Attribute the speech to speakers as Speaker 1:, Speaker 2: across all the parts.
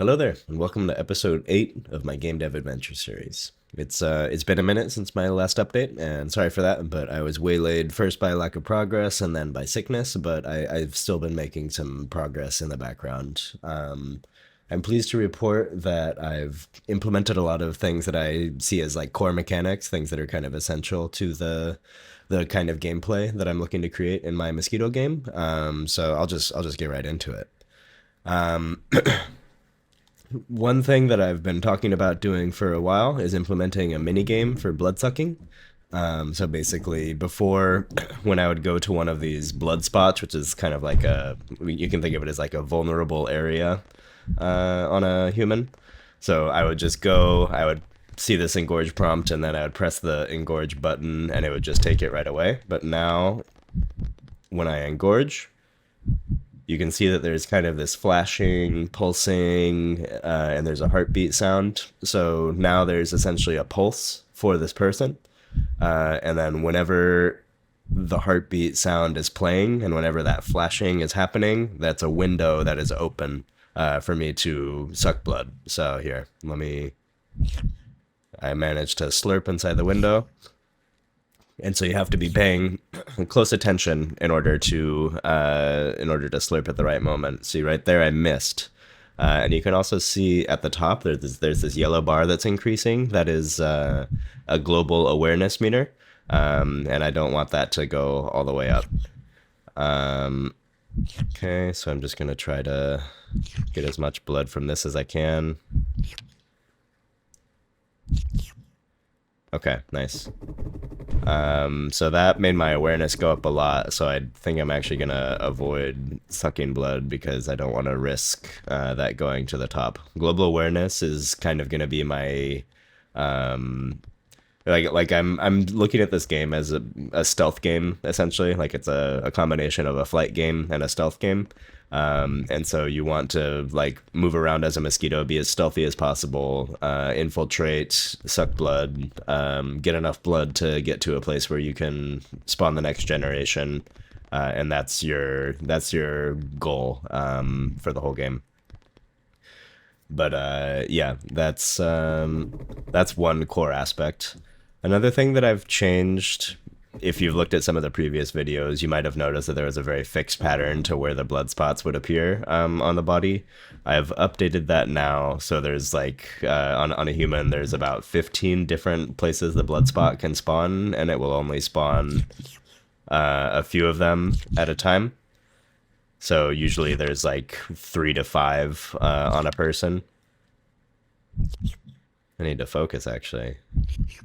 Speaker 1: Hello there, and welcome to episode 8 of my Gamedev adventure series. It's been a minute since my last update, and sorry for that, but I was waylaid first by lack of progress and then by sickness, but I've still been making some progress in the background. I'm pleased to report that I've implemented a lot of things that I see as like core mechanics, things that are kind of essential to the kind of gameplay that I'm looking to create in my mosquito game. So I'll just get right into it. Um, One thing that I've been talking about doing for a while is implementing a mini game for blood sucking. So basically, before, when I would go to one of these blood spots, which is kind of like you can think of it as like a vulnerable area on a human. So I would just go, I would see this engorge prompt, and then I would press the engorge button, and it would just take it right away. But now, when I engorge, you can see that there's kind of this flashing, pulsing, and there's a heartbeat sound. So now there's essentially a pulse for this person. And then whenever the heartbeat sound is playing and whenever that flashing is happening, that's a window that is open for me to suck blood. So here, I managed to slurp inside the window. And so you have to be paying close attention in order to slurp at the right moment. See right there, I missed, and you can also see at the top there's this yellow bar that's increasing. That is a global awareness meter, and I don't want that to go all the way up. Um, okay, so I'm just gonna try to get as much blood from this as I can. Okay, nice. So that made my awareness go up a lot. So I think I'm actually gonna avoid sucking blood because I don't want to risk that going to the top. Global awareness is kind of gonna be my I'm looking at this game as a stealth game essentially. Like it's a combination of a flight game and a stealth game. And so you want to like move around as a mosquito, be as stealthy as possible, infiltrate, suck blood, get enough blood to get to a place where you can spawn the next generation, and that's your goal for the whole game. But yeah, that's one core aspect. Another thing that I've changed, if you've looked at some of the previous videos, you might have noticed that there was a very fixed pattern to where the blood spots would appear on the body. I've updated that now, so there's like on a human, there's about 15 different places the blood spot can spawn, and it will only spawn a few of them at a time. So usually there's like 3 to 5 on a person. I need to focus, actually.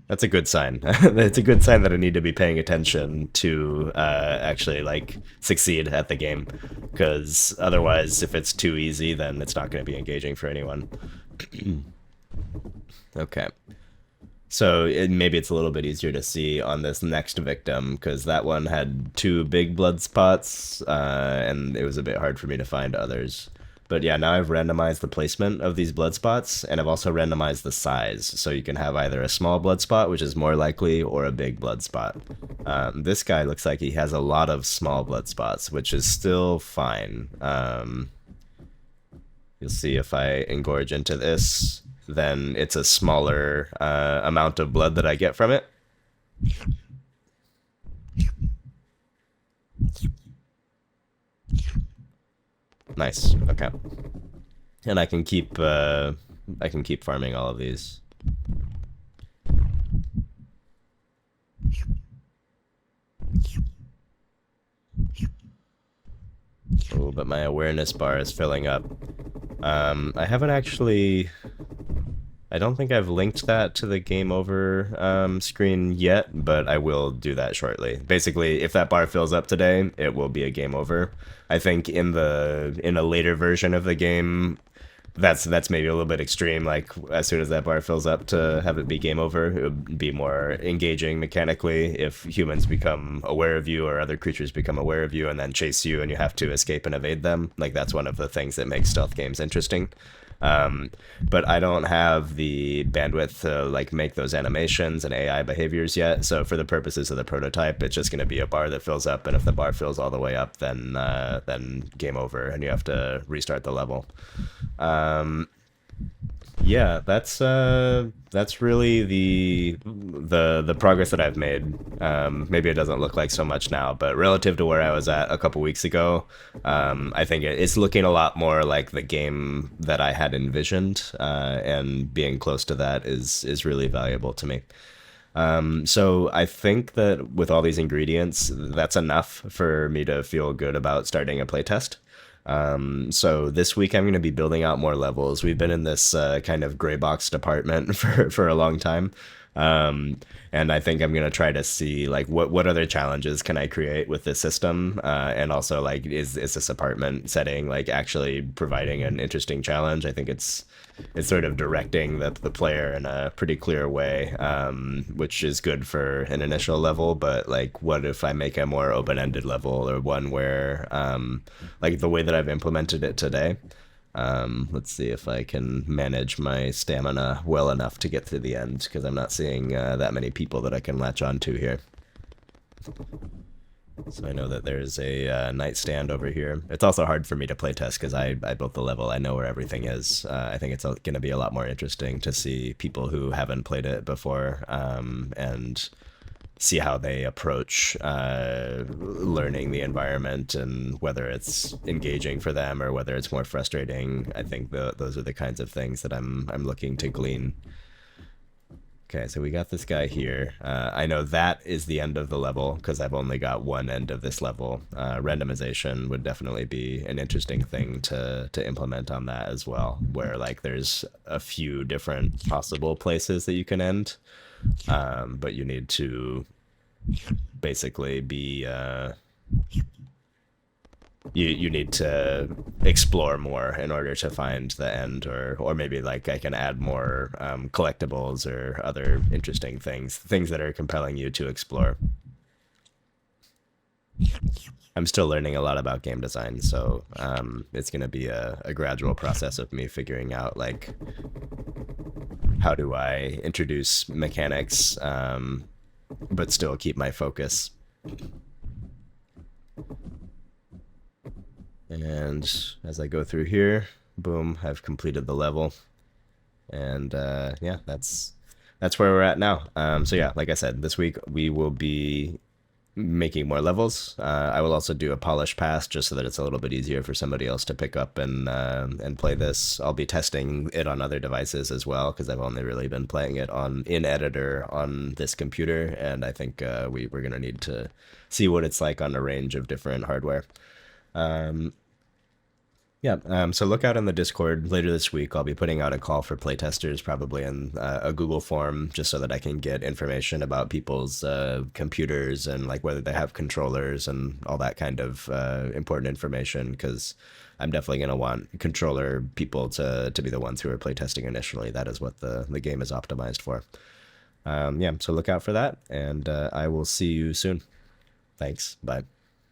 Speaker 1: That's a good sign. It's a good sign that I need to be paying attention to actually like succeed at the game, because otherwise, if it's too easy, then it's not going to be engaging for anyone. Okay. So maybe it's a little bit easier to see on this next victim, because that one had 2 big blood spots, and it was a bit hard for me to find others. But yeah, now I've randomized the placement of these blood spots, and I've also randomized the size. So you can have either a small blood spot, which is more likely, or a big blood spot. This guy looks like he has a lot of small blood spots, which is still fine. You'll see if I engorge into this, then it's a smaller amount of blood that I get from it. Nice. Okay. And I can keep farming all of these. Oh, but my awareness bar is filling up. I haven't actually. I don't think I've linked that to the game over screen yet, but I will do that shortly. Basically, if that bar fills up today, it will be a game over. I think in a later version of the game, that's maybe a little bit extreme. Like as soon as that bar fills up to have it be game over, it would be more engaging mechanically if humans become aware of you or other creatures become aware of you and then chase you and you have to escape and evade them. Like that's one of the things that makes stealth games interesting. But I don't have the bandwidth to like make those animations and AI behaviors yet. So for the purposes of the prototype, it's just going to be a bar that fills up, and if the bar fills all the way up, then game over, and you have to restart the level. Yeah, that's really the progress that I've made. Maybe it doesn't look like so much now, but relative to where I was at a couple weeks ago, I think it's looking a lot more like the game that I had envisioned, and being close to that is really valuable to me. So I think that with all these ingredients, that's enough for me to feel good about starting a playtest. So this week I'm going to be building out more levels. We've been in this kind of gray box department for a long time. Um, and I think I'm going to try to see like what other challenges can I create with this system, and also like is this apartment setting like actually providing an interesting challenge? I think it's sort of directing the player in a pretty clear way, which is good for an initial level. But like, what if I make a more open-ended level, or one where, like the way that I've implemented it today? Let's see if I can manage my stamina well enough to get to the end, because I'm not seeing that many people that I can latch onto here. So I know that there's a nightstand over here. It's also hard for me to playtest because I built the level. I know where everything is. I think it's going to be a lot more interesting to see people who haven't played it before, and see how they approach learning the environment, and whether it's engaging for them or whether it's more frustrating. I think those are the kinds of things that I'm looking to glean. Okay, so we got this guy here. I know that is the end of the level because I've only got one end of this level. Randomization would definitely be an interesting thing to implement on that as well, where like there's a few different possible places that you can end, but you need to basically be you need to explore more in order to find the end, or maybe like I can add more collectibles or other interesting things that are compelling you to explore. I'm still learning a lot about game design, so it's going to be a gradual process of me figuring out like how do I introduce mechanics, but still keep my focus. And as I go through here, boom, I've completed the level. And yeah, that's where we're at now. So yeah, like I said, this week we will be making more levels. I will also do a polish pass just so that it's a little bit easier for somebody else to pick up and play this. I'll be testing it on other devices as well because I've only really been playing it on in editor on this computer, and I think we're gonna need to see what it's like on a range of different hardware. Um, yeah, so look out in the Discord later this week. I'll be putting out a call for playtesters, probably in a Google form, just so that I can get information about people's computers and like whether they have controllers and all that kind of important information. Because I'm definitely going to want controller people to be the ones who are playtesting initially. That is what the game is optimized for. Yeah, so look out for that, and I will see you soon. Thanks. Bye.